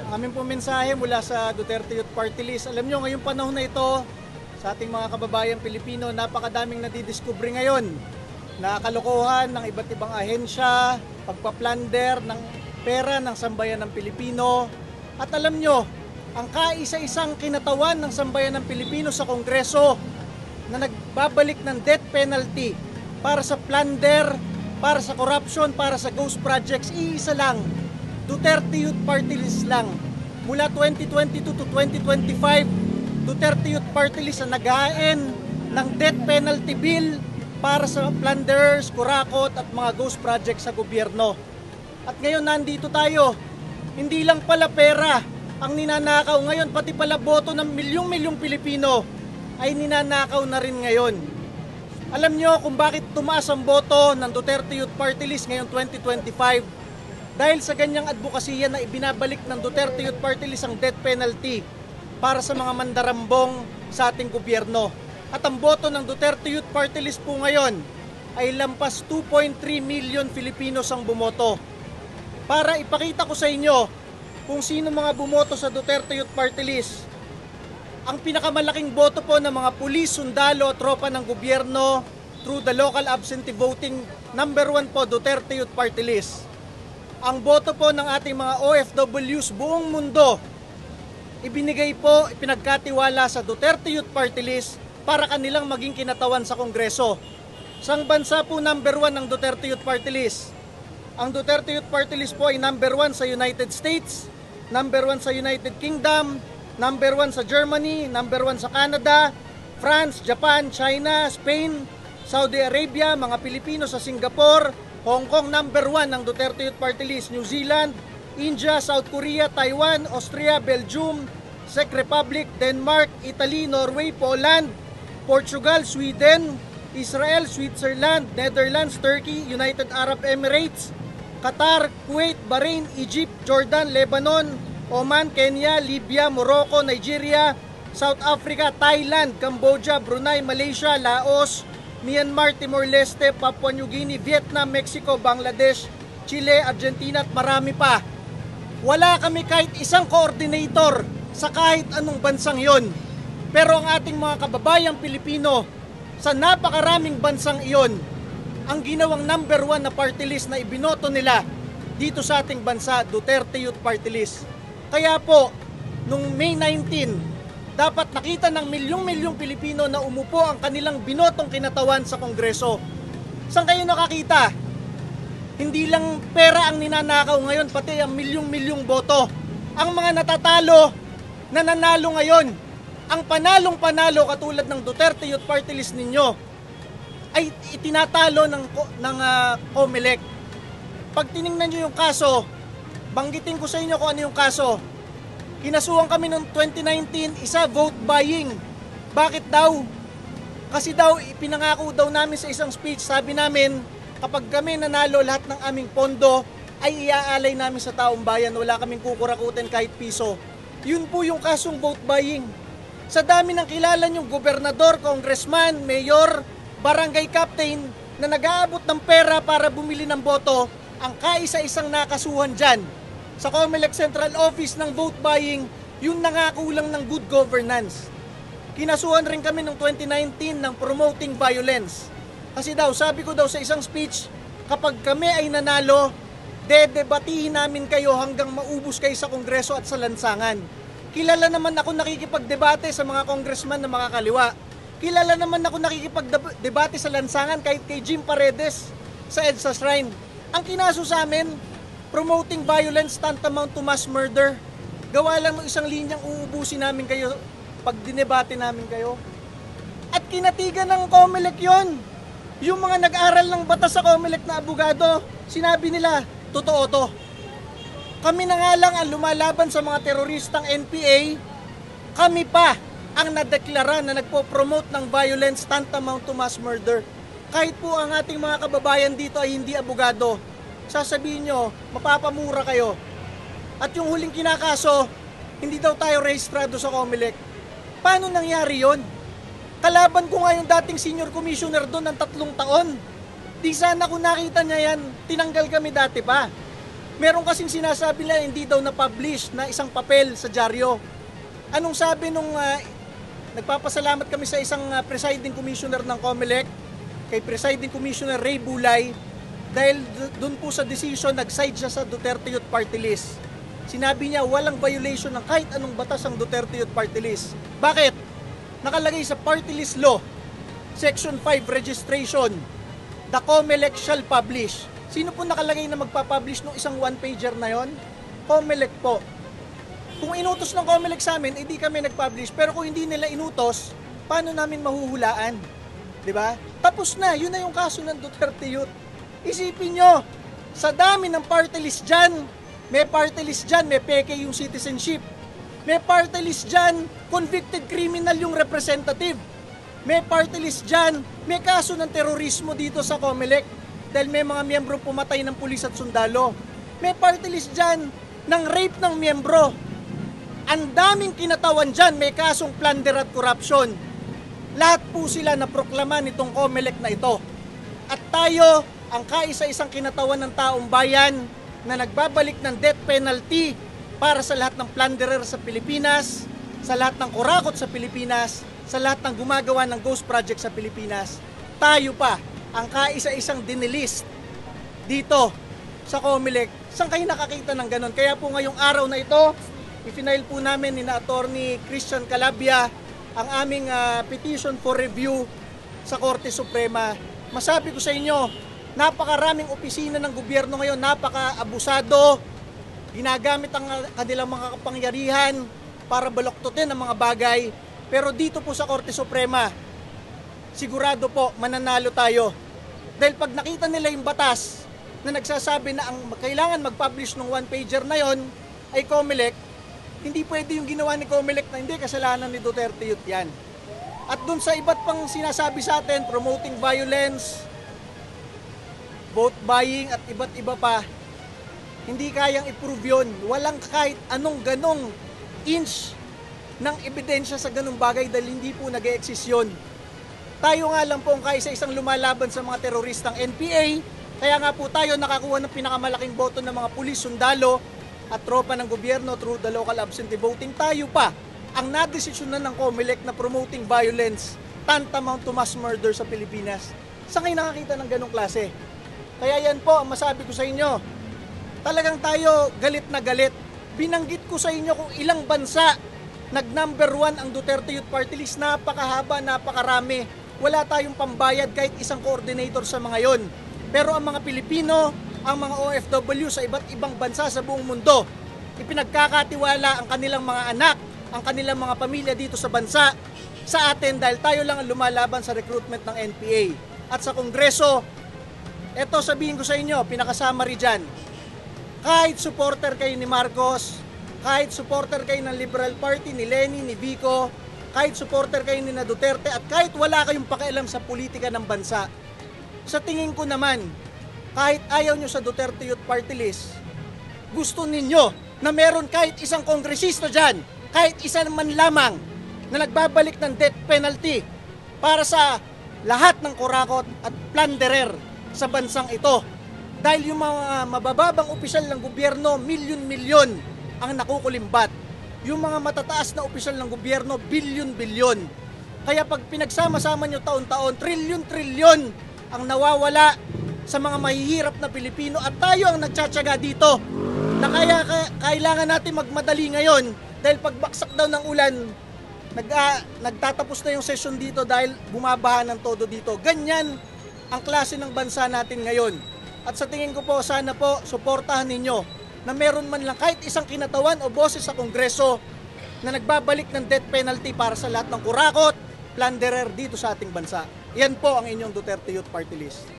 Ang aming po mensahe mula sa Duterte Youth Party List. Alam nyo, ngayong panahon na ito, sa ating mga kababayang Pilipino, napakadaming nadidiscovery ngayon na kalokohan ng iba't ibang ahensya, pagpaplander ng pera ng sambayan ng Pilipino. At alam nyo, ang kaisa-isang kinatawan ng sambayan ng Pilipino sa Kongreso na nagbabalik ng death penalty para sa plunder, para sa corruption, para sa ghost projects, iisa lang. Duterte Youth Party List lang. Mula 2022 to 2025, Duterte Youth Party List ang naghain ng death penalty bill para sa plunderers, kurakot at mga ghost projects sa gobyerno. At ngayon nandito tayo, hindi lang pala pera ang ninanakaw ngayon, pati pala boto ng milyong-milyong Pilipino ay ninanakaw na rin ngayon. Alam nyo kung bakit tumaas ang boto ng Duterte Youth Party List ngayong 2025? Dahil sa ganyang advokasya na ibinabalik ng Duterte Youth Party List ang death penalty para sa mga mandarambong sa ating gobyerno. At ang boto ng Duterte Youth Party List po ngayon ay lampas 2.3 million Filipinos ang bumoto. Para ipakita ko sa inyo kung sino mga bumoto sa Duterte Youth Party List, ang pinakamalaking boto po ng mga pulis, sundalo, tropa ng gobyerno through the local absentee voting, number 1 po Duterte Youth Party List. Ang boto po ng ating mga OFWs buong mundo, ibinigay po, ipinagkatiwala sa Duterte Youth Party List para kanilang maging kinatawan sa Kongreso. Sang bansa po number 1 ng Duterte Youth Party List? Ang Duterte Youth Party List po ay number 1 sa United States, number 1 sa United Kingdom, number 1 sa Germany, number 1 sa Canada, France, Japan, China, Spain, Saudi Arabia, mga Pilipino sa Singapore, Hong Kong number 1 ng Duterte Youth Party List, New Zealand, India, South Korea, Taiwan, Austria, Belgium, Czech Republic, Denmark, Italy, Norway, Poland, Portugal, Sweden, Israel, Switzerland, Netherlands, Turkey, United Arab Emirates, Qatar, Kuwait, Bahrain, Egypt, Jordan, Lebanon, Oman, Kenya, Libya, Morocco, Nigeria, South Africa, Thailand, Cambodia, Brunei, Malaysia, Laos, Myanmar, Timor-Leste, Papua New Guinea, Vietnam, Mexico, Bangladesh, Chile, Argentina at marami pa. Wala kami kahit isang coordinator sa kahit anong bansang yon. Pero ang ating mga kababayang Pilipino sa napakaraming bansang iyon, ang ginawang number 1 na party list na ibinoto nila dito sa ating bansa, Duterte Youth Party List. Kaya po, nung May 19, dapat nakita ng milyong-milyong Pilipino na umupo ang kanilang binotong kinatawan sa Kongreso. Saan kayo nakakita? Hindi lang pera ang ninanakaw ngayon, pati ang milyong-milyong boto. Ang mga natatalo, nananalo ngayon. Ang panalong-panalo katulad ng Duterte Youth Party List ninyo ay itinatalo ng COMELEC. Pag tinignan nyo yung kaso, banggitin ko sa inyo kung ano yung kaso. Kinasuhan kami noong 2019, isa vote buying. Bakit daw? Kasi daw, ipinangako daw namin sa isang speech, sabi namin, kapag kami nanalo lahat ng aming pondo, ay iaalay namin sa taong bayan, wala kaming kukurakutin kahit piso. Yun po yung kasong vote buying. Sa dami ng kilala nyong gobernador, congressman, mayor, barangay captain, na nag-aabot ng pera para bumili ng boto, ang kaisa-isang nakasuhan dyan sa COMELEC Central Office ng vote buying, yung nangakulang ng good governance. Kinasuhan rin kami noong 2019 ng promoting violence. Kasi daw, sabi ko daw sa isang speech, kapag kami ay nanalo, dedebatihin namin kayo hanggang maubos kayo sa Kongreso at sa lansangan. Kilala naman ako nakikipagdebate sa mga congressman na mga kaliwa. Kilala naman ako nakikipagdebate sa lansangan kahit kay Jim Paredes sa EDSA Shrine. Ang kinaso sa amin, promoting violence tantamount to mass murder. Gawa lang ng isang linyang uubusin namin kayo pag dinebate namin kayo. At kinatigan ng COMELEC yon. Yung mga nag-aral ng batas sa COMELEC na abogado, sinabi nila, totoo to. Kami na nga lang ang lumalaban sa mga teroristang NPA, kami pa ang nadeklara na nagpo-promote ng violence tantamount to mass murder. Kahit po ang ating mga kababayan dito ay hindi abogado, sasabihin nyo, mapapamura kayo. At yung huling kinakaso, hindi daw tayo rehistrado sa COMELEC. Paano nangyari yon? Kalaban ko nga yung dating senior commissioner doon ng 3 taon. Di sana kung nakita niya yan, tinanggal kami dati pa. Meron kasing sinasabi nila hindi daw na-publish na isang papel sa dyaryo. Anong sabi nung nagpapasalamat kami sa isang presiding commissioner ng COMELEC, kay presiding commissioner Ray Bulay, dahil doon po sa decision nag-side siya sa Duterte Youth Party List. Sinabi niya walang violation ng kahit anong batas ang Duterte Youth Party List. Bakit? Nakalagay sa party list law, section 5 registration, the COMELEC shall publish. Sino po nakalagay na magpapublish ng isang one-pager na yon? COMELEC po. Kung inutos ng COMELEC sa amin, hindi kami nag-publish. Pero kung hindi nila inutos, paano namin mahuhulaan? Diba? Tapos na, yun na yung kaso ng Duterte Youth. Isipin nyo, sa dami ng party list dyan, may party list dyan, may peke yung citizenship. May party list dyan, convicted criminal yung representative. May party list dyan, may kaso ng terorismo dito sa COMELEC dahil may mga miyembro pumatay ng pulis at sundalo. May party list dyan ng rape ng miyembro. Ang daming kinatawan dyan, may kasong plunder at corruption. Lahat po sila naproklama nitong COMELEC na ito. At tayo, ang kaisa-isang kinatawan ng taong bayan na nagbabalik ng death penalty para sa lahat ng plunderer sa Pilipinas, sa lahat ng kurakot sa Pilipinas, sa lahat ng gumagawa ng ghost project sa Pilipinas. Tayo pa, ang kaisa-isang dinilist dito sa COMELEC. Saan kayo nakakita ng ganon? Kaya po ngayong araw na ito, i-file po namin ni Attorney Christian Calabia ang aming petition for review sa Korte Suprema. Masabi ko sa inyo, napakaraming opisina ng gobyerno ngayon, napaka-abusado, ginagamit ang kanilang mga kapangyarihan para baloktotin ang mga bagay. Pero dito po sa Korte Suprema, sigurado po mananalo tayo. Dahil pag nakita nila yung batas na nagsasabi na ang kailangan mag-publish ng one-pager na yon ay COMELEC, hindi pwede yung ginawa ni COMELEC na hindi kasalanan ni Duterte Youth yan. At dun sa iba't pang sinasabi sa atin, promoting violence, vote buying at iba't iba pa, hindi kayang i-prove yun. Walang kahit anong ganong inch ng ebidensya sa ganong bagay dahil hindi po nag-e-exist yun. Tayo nga lang po ang kaisa-isang lumalaban sa mga teroristang NPA, kaya nga po tayo nakakuha ng pinakamalaking boto ng mga pulis, sundalo at tropa ng gobyerno through the local absentee voting. Tayo pa ang nadesisyonan ng COMELEC na promoting violence tantamount to mass murder sa Pilipinas. Saan kayo nakakita ng ganong klase? Kaya yan po ang masabi ko sa inyo. Talagang tayo galit na galit. Binanggit ko sa inyo kung ilang bansa nag-number 1 ang Duterte Youth Party List. Napakahaba, napakarami. Wala tayong pambayad kahit isang coordinator sa mga yon. Pero ang mga Pilipino, ang mga OFW sa iba't ibang bansa sa buong mundo, ipinagkakatiwala ang kanilang mga anak, ang kanilang mga pamilya dito sa bansa sa atin dahil tayo lang ang lumalaban sa recruitment ng NPA. At sa Kongreso, eto sabihin ko sa inyo, pinakasummary dyan, kahit supporter kayo ni Marcos, kahit supporter kayo ng Liberal Party, ni Lenny, ni Vico, kahit supporter kayo ni Duterte, at kahit wala kayong pakialam sa politika ng bansa, sa tingin ko naman, kahit ayaw nyo sa Duterte Youth Party List, gusto ninyo na meron kahit isang kongresista dyan, kahit isa man lamang na nagbabalik ng death penalty para sa lahat ng kurakot at plunderer sa bansang ito. Dahil yung mga mabababang opisyal ng gobyerno, milyon-milyon ang nakukulimbat. Yung mga matataas na opisyal ng gobyerno, bilyon-bilyon. Kaya pag pinagsama-sama nyo taon-taon, trilyon-trilyon ang nawawala sa mga mahihirap na Pilipino at tayo ang nagtsatsaga dito na kaya kailangan natin magmadali ngayon dahil pagbaksak daw ng ulan, nagtatapos na yung session dito dahil bumabaha ng todo dito. Ganyan ang klase ng bansa natin ngayon. At sa tingin ko po, sana po, suportahan ninyo na meron man lang kahit isang kinatawan o boses sa Kongreso na nagbabalik ng death penalty para sa lahat ng kurakot, plunderer dito sa ating bansa. Yan po ang inyong Duterte Youth Party List.